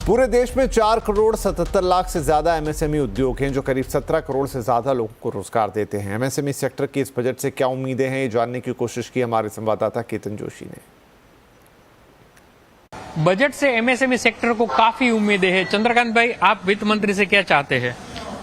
पूरे देश में 4 करोड़ 77 लाख से ज्यादा एमएसएमई उद्योग हैं जो करीब 17 करोड़ से ज्यादा लोगों को रोजगार देते हैं। एमएसएमई सेक्टर की इस बजट से क्या उम्मीदें हैं, ये जानने की कोशिश की हमारे संवाददाता केतन जोशी ने। बजट से एमएसएमई सेक्टर को काफी उम्मीदें हैं। चंद्रकांत भाई, आप वित्त मंत्री से क्या चाहते हैं?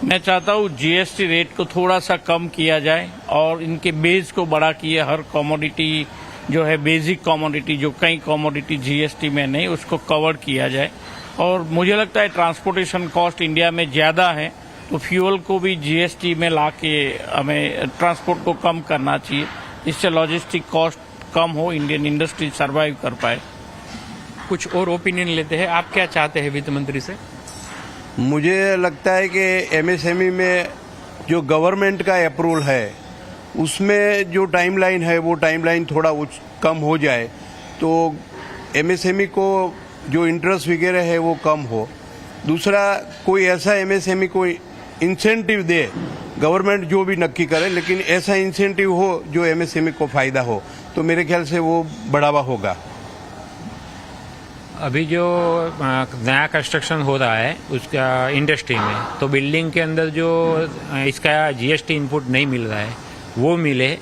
मैं चाहता हूँ जीएसटी रेट को थोड़ा सा कम किया जाए और इनके बेस को बढ़ा किए हर कमोडिटी जो है बेसिक कमोडिटी जो कई कमोडिटी जीएसटी में नहीं उसको कवर किया जाए। और मुझे लगता है ट्रांसपोर्टेशन कॉस्ट इंडिया में ज़्यादा है तो फ्यूल को भी जीएसटी में ला के हमें ट्रांसपोर्ट को कम करना चाहिए, इससे लॉजिस्टिक कॉस्ट कम हो, इंडियन इंडस्ट्री सर्वाइव कर पाए। कुछ और ओपिनियन लेते हैं, आप क्या चाहते हैं वित्त मंत्री से? मुझे लगता है कि एमएसएमई में जो गवर्नमेंट का अप्रूवल है उसमें जो टाइमलाइन है वो टाइमलाइन थोड़ा कम हो जाए तो एमएसएमई को जो इंटरेस्ट वगैरह है वो कम हो। दूसरा, कोई ऐसा एमएसएमई को इंसेंटिव दे, गवर्नमेंट जो भी नक्की करे, लेकिन ऐसा इंसेंटिव हो जो एमएसएमई को फायदा हो, तो मेरे ख्याल से वो बढ़ावा होगा। अभी जो नया कंस्ट्रक्शन हो रहा है उसका इंडस्ट्री में, तो बिल्डिंग के अंदर जो इसका जीएसटी इनपुट नहीं मिल रहा है वो मिले,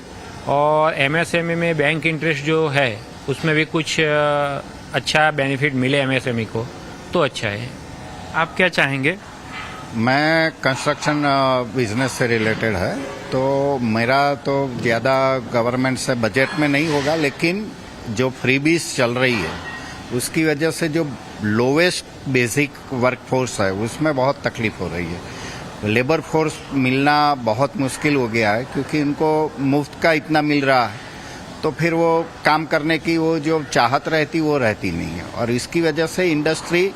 और एमएसएमई में बैंक इंटरेस्ट जो है उसमें भी कुछ अच्छा बेनिफिट मिले एमएसएमई को तो अच्छा है। आप क्या चाहेंगे? मैं कंस्ट्रक्शन बिजनेस से रिलेटेड है तो मेरा तो ज़्यादा गवर्नमेंट से बजट में नहीं होगा, लेकिन जो फ्रीबीज चल रही है उसकी वजह से जो लोवेस्ट बेसिक वर्कफोर्स है उसमें बहुत तकलीफ हो रही है। लेबर फोर्स मिलना बहुत मुश्किल हो गया है क्योंकि उनको मुफ्त का इतना मिल रहा है तो फिर वो काम करने की वो जो चाहत रहती वो रहती नहीं है, और इसकी वजह से इंडस्ट्री,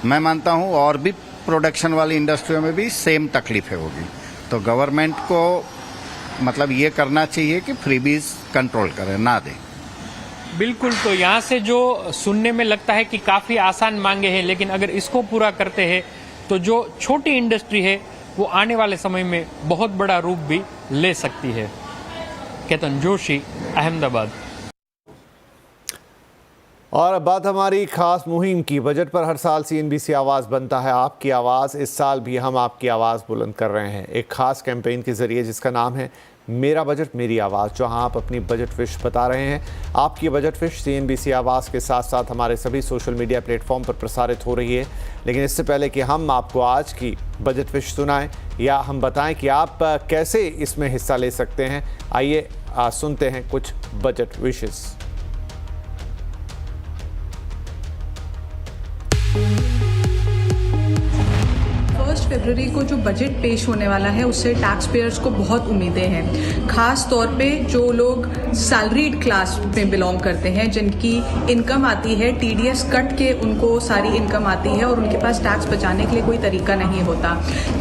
मैं मानता हूँ और भी प्रोडक्शन वाली इंडस्ट्रियों में भी सेम तकलीफें होगी। तो गवर्नमेंट को मतलब ये करना चाहिए कि फ्रीबीज कंट्रोल करे, ना दे। बिल्कुल, तो यहाँ से जो सुनने में लगता है कि काफी आसान मांगे हैं, लेकिन अगर इसको पूरा करते हैं तो जो छोटी इंडस्ट्री है वो आने वाले समय में बहुत बड़ा रूप भी ले सकती है। केतन जोशी, अहमदाबाद। और अब बात हमारी खास मुहिम की। बजट पर हर साल सीएनबीसी आवाज़ बनता है आपकी आवाज़। इस साल भी हम आपकी आवाज़ बुलंद कर रहे हैं एक खास कैंपेन के जरिए जिसका नाम है मेरा बजट मेरी आवाज़, जहां आप अपनी बजट विश बता रहे हैं। आपकी बजट विश सीएनबीसी आवाज़ के साथ साथ हमारे सभी सोशल मीडिया प्लेटफॉर्म पर प्रसारित हो रही है। लेकिन इससे पहले कि हम आपको आज की बजट विश सुनाएं या हम बताएं कि आप कैसे इसमें हिस्सा ले सकते हैं, आइए सुनते हैं कुछ बजट विशेस। फरवरी को जो बजट पेश होने वाला है उससे टैक्स पेयर्स को बहुत उम्मीदें हैं, खास तौर पे जो लोग सैलरीड क्लास में बिलोंग करते हैं, जिनकी इनकम आती है टीडीएस कट के, उनको सारी इनकम आती है और उनके पास टैक्स बचाने के लिए कोई तरीका नहीं होता,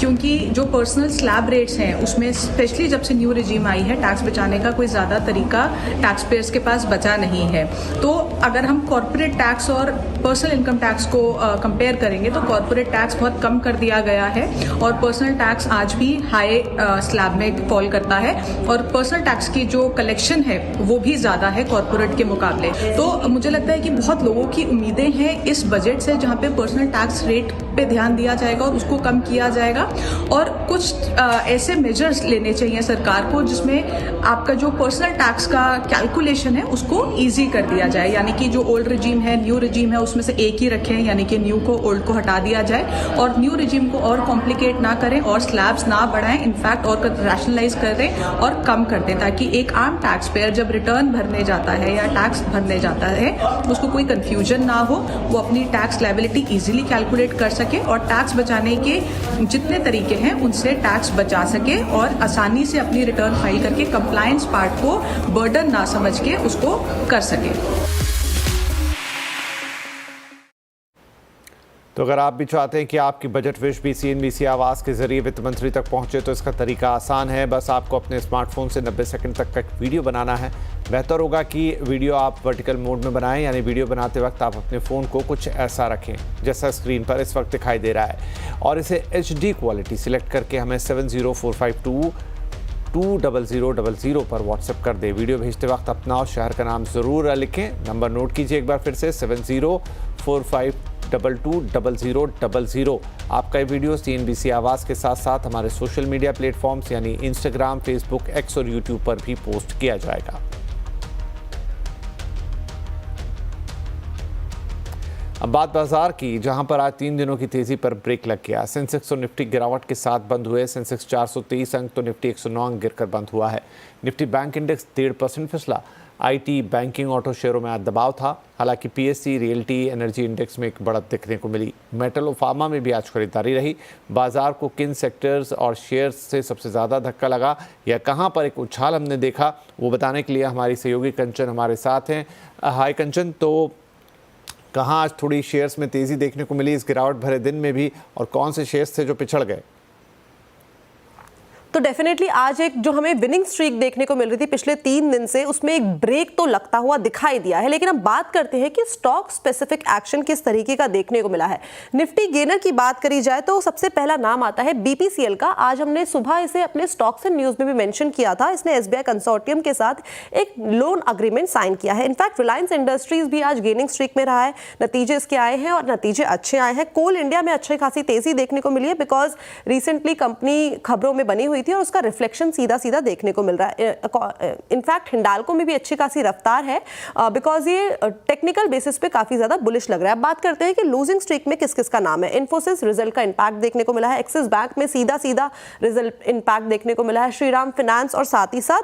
क्योंकि जो पर्सनल स्लैब रेट्स हैं उसमें स्पेशली जब से न्यू रिजीम आई है टैक्स बचाने का कोई ज़्यादा तरीका टैक्स पेयर्स के पास बचा नहीं है। तो अगर हम कॉर्पोरेट टैक्स और पर्सनल इनकम टैक्स को कंपेयर करेंगे तो कॉर्पोरेट टैक्स बहुत कम कर दिया गया है और पर्सनल टैक्स आज भी हाई स्लैब में फॉल करता है, और पर्सनल टैक्स की जो कलेक्शन है वो भी ज्यादा है कॉर्पोरेट के मुकाबले। तो मुझे लगता है कि बहुत लोगों की उम्मीदें हैं इस बजट से, जहां पे पर्सनल टैक्स रेट पे ध्यान दिया जाएगा और उसको कम किया जाएगा, और कुछ ऐसे मेजर्स लेने चाहिए सरकार को जिसमें आपका जो पर्सनल टैक्स का कैलकुलेशन है उसको ईजी कर दिया जाए, यानी कि जो ओल्ड रिजीम है न्यू रिजीम है उसमें से एक ही रखें, यानी कि न्यू को ओल्ड को हटा दिया जाए और न्यू रिजीम को और कॉम्प्लिकेट ना करें और स्लैब्स ना बढ़ाएं, इनफैक्ट और रैशनलाइज कर दें और कम कर दें, ताकि एक आम टैक्स पेयर जब रिटर्न भरने जाता है या टैक्स भरने जाता है उसको कोई कंफ्यूजन ना हो, वो अपनी टैक्स लायबिलिटी इजीली कैलकुलेट कर सके और टैक्स बचाने के जितने तरीके हैं उनसे टैक्स बचा सके और आसानी से अपनी रिटर्न फाइल करके कंप्लायंस पार्ट को बर्डन ना समझ के उसको कर सके। तो अगर आप भी चाहते हैं कि आपकी बजट विश भी सीएनबीसी आवाज़ के जरिए वित्त मंत्री तक पहुंचे तो इसका तरीका आसान है। बस आपको अपने स्मार्टफोन से 90 सेकंड तक का एक वीडियो बनाना है। बेहतर होगा कि वीडियो आप वर्टिकल मोड में बनाएं, यानी वीडियो बनाते वक्त आप अपने फ़ोन को कुछ ऐसा रखें जैसा स्क्रीन पर इस वक्त दिखाई दे रहा है, और इसे HD क्वालिटी सिलेक्ट करके हमें 70452200000 पर व्हाट्सएप कर दे। वीडियो भेजते वक्त अपना और शहर का नाम ज़रूर लिखें। नंबर नोट कीजिए एक बार फिर से 70452 9822000000। आपका ये वीडियो CNBC आवाज़ के साथ साथ हमारे सोशल मीडिया प्लेटफॉर्म्स यानी इंस्टाग्राम, फेसबुक, एक्स और यूट्यूब पर भी पोस्ट किया जाएगा। अब बात बाजार की, जहां पर आज 3 दिनों की तेजी पर ब्रेक लग गया। सेंसेक्स और निफ्टी गिरावट के साथ बंद हुए। सेंसेक्स 423 अंक तो निफ्टी 109 अंक गिरकर बंद हुआ है। निफ्टी बैंक इंडेक्स 1.5% फिसला। आईटी, बैंकिंग, ऑटो शेयरों में आज दबाव था। हालांकि पीएससी, रियल्टी, एनर्जी इंडेक्स में एक बढ़त देखने को मिली। मेटल और फार्मा में भी आज खरीदारी रही। बाजार को किन सेक्टर्स और शेयर्स से सबसे ज़्यादा धक्का लगा या कहां पर एक उछाल हमने देखा, वो बताने के लिए हमारी सहयोगी कंचन हमारे साथ हैं। हाय कंचन, तो कहाँ आज थोड़ी शेयर्स में तेज़ी देखने को मिली इस गिरावट भरे दिन में भी, और कौन से शेयर्स थे जो पिछड़ गए? तो डेफिनेटली आज एक जो हमें विनिंग स्ट्रीक देखने को मिल रही थी पिछले 3 दिन से, उसमें एक ब्रेक तो लगता हुआ दिखाई दिया है। लेकिन अब बात करते हैं कि स्टॉक स्पेसिफिक एक्शन किस तरीके का देखने को मिला है। निफ्टी गेनर की बात करी जाए तो सबसे पहला नाम आता है BPCL का। आज हमने सुबह इसे अपने स्टॉक्स एंड न्यूज में भी मेंशन किया था। इसने SBI कंसोर्टियम के साथ एक लोन अग्रीमेंट साइन किया है। इनफैक्ट रिलायंस इंडस्ट्रीज भी आज गेनिंग स्ट्रीक में रहा है। नतीजे इसके आए हैं और नतीजे अच्छे आए हैं। कोल इंडिया में अच्छी खासी तेजी देखने को मिली है बिकॉज रिसेंटली कंपनी खबरों में बनी हुई थी और उसका रिफ्लेक्शन सीधा सीधा देखने को मिल रहा है। इनफैक्ट हिंडाल्को में भी अच्छी खासी रफ्तार है बिकॉज ये टेक्निकल बेसिस पे काफी ज्यादा बुलिश लग रहा है। बात करते हैं कि लूजिंग स्ट्रीक में किस किस का नाम है। इन्फोसिस रिजल्ट का इंपैक्ट देखने को मिला है। एक्सिस बैंक में सीधा सीधा रिजल्ट इंपैक्ट देखने को मिला है। श्रीराम फाइनेंस और साथ ही साथ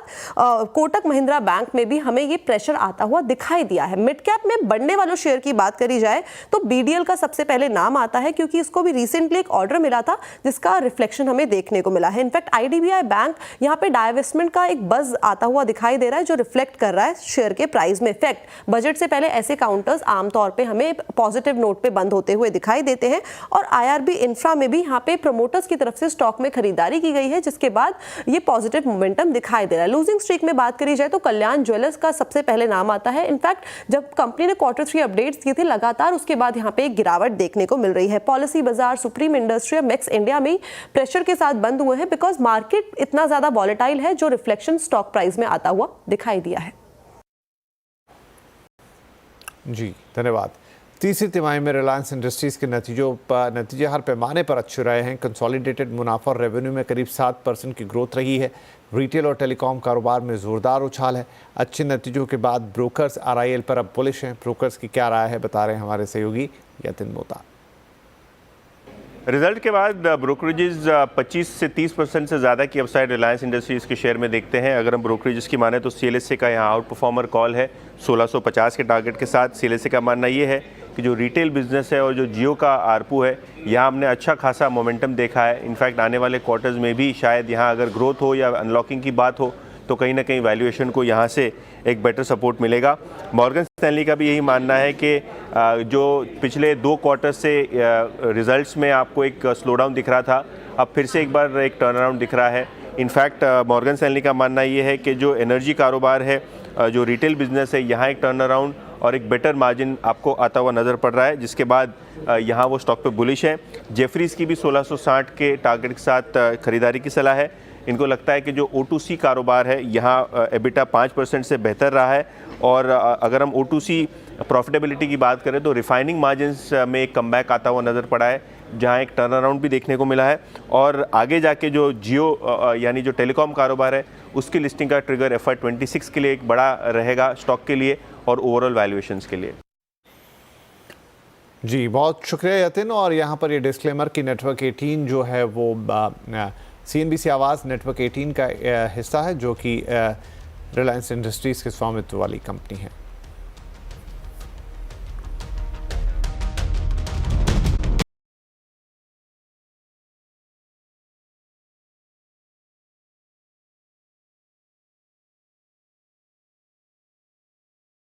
कोटक महिंद्रा बैंक में भी हमें ये प्रेशर आता हुआ दिखाई दिया है। मिड कैप में बढ़ने वालों शेयर की बात करी जाए तो BDL का सबसे पहले नाम आता है क्योंकि इसको भी रिसेंटली एक ऑर्डर मिला था जिसका रिफ्लेक्शन हमें देखने को मिला है। इनफैक्ट IDBI बैंक यहां पे डाइवेस्टमेंट का एक बज आता हुआ दिखाई दे रहा है जो रिफ्लेक्ट कर रहा है शेयर के प्राइस में इफेक्ट। बजट से पहले ऐसे काउंटर्स आमतौर पे हमें पॉजिटिव नोट पे बंद होते हुए दिखाई देते हैं। और IRB इंफ्रा में भी यहां पे प्रमोटर्स की तरफ से स्टॉक में खरीदारी की गई है जिसके बाद ये पॉजिटिव मोमेंटम दिखाई दे रहा है। लूजिंग स्ट्रीक में बात करी जाए तो कल्याण ज्वेलर्स का सबसे पहले नाम आता है। इनफैक्ट जब कंपनी ने Q3 अपडेट्स दिए थे लगातार उसके बाद यहां पे एक गिरावट देखने को मिल रही है। पॉलिसी बाजार, सुप्रीम इंडस्ट्री और मैक्स इंडिया में प्रेशर के साथ बंद हुए हैं बिकॉज मार्केट इतना ज्यादा वॉलेटाइल है जो रिफ्लेक्शन स्टॉक प्राइस में आता हुआ दिखाई दिया है। जी धन्यवाद। तीसरी तिमाही में रिलायंस इंडस्ट्रीज के नतीजे हर पैमाने पर अच्छे रहे हैं। कंसोलिडेटेड मुनाफा और रेवेन्यू में करीब 7% की ग्रोथ रही है। रिटेल और टेलीकॉम कारोबार में जोरदार उछाल है। अच्छे नतीजों के बाद ब्रोकर्स RIL पर अब बुलिश हैं। ब्रोकर्स की क्या राय है बता रहे हैं हमारे सहयोगी यतिन मोता। रिजल्ट के बाद ब्रोकरेजेस 25 से 30% से ज़्यादा की अपसाइड रिलायंस इंडस्ट्रीज़ के शेयर में देखते हैं। अगर हम ब्रोकरेजेस की माने तो CLSA का यहाँ आउट परफॉर्मर कॉल है 1650 के टारगेट के साथ। CLSA का मानना ये है कि जो रिटेल बिजनेस है और जो जियो का ARPU है यहाँ हमने अच्छा खासा मोमेंटम देखा है। इनफैक्ट आने वाले क्वार्टर्स में भी शायद यहाँ अगर ग्रोथ हो या अनलॉकिंग की बात हो तो कहीं ना कहीं वैल्यूएशन को यहाँ से एक बेटर सपोर्ट मिलेगा। मॉर्गन स्टैनली का भी यही मानना है कि जो पिछले 2 क्वार्टर से रिजल्ट्स में आपको एक स्लोडाउन दिख रहा था, अब फिर से एक बार एक टर्न अराउंड दिख रहा है। इनफैक्ट मॉर्गन स्टैनली का मानना ये है कि जो एनर्जी कारोबार है, जो रिटेल बिजनेस है, यहाँ एक टर्न अराउंड और एक बेटर मार्जिन आपको आता हुआ नज़र पड़ रहा है, जिसके बाद यहाँ वो स्टॉक पे बुलिश है। जेफरीज़ की भी 1660 के टारगेट के साथ खरीदारी की सलाह है। इनको लगता है कि जो O2C कारोबार है यहाँ EBITDA 5% से बेहतर रहा है। और अगर हम O2C प्रॉफिटेबिलिटी की बात करें तो रिफाइनिंग मार्जिन्स में एक कमबैक आता हुआ नज़र पड़ा है, जहाँ एक टर्न अराउंड भी देखने को मिला है। और आगे जाके जो जियो यानी जो टेलीकॉम कारोबार है उसकी लिस्टिंग का ट्रिगर FY26 के लिए एक बड़ा रहेगा स्टॉक के लिए और ओवरऑल वैल्यूएशंस के लिए। जी बहुत शुक्रिया यतिन। और यहाँ पर ये डिस्क्लेमर कि नेटवर्क 18 जो है वो CNBC आवाज़ नेटवर्क 18 का हिस्सा है जो कि रिलायंस इंडस्ट्रीज़ के स्वामित्व वाली कंपनी है।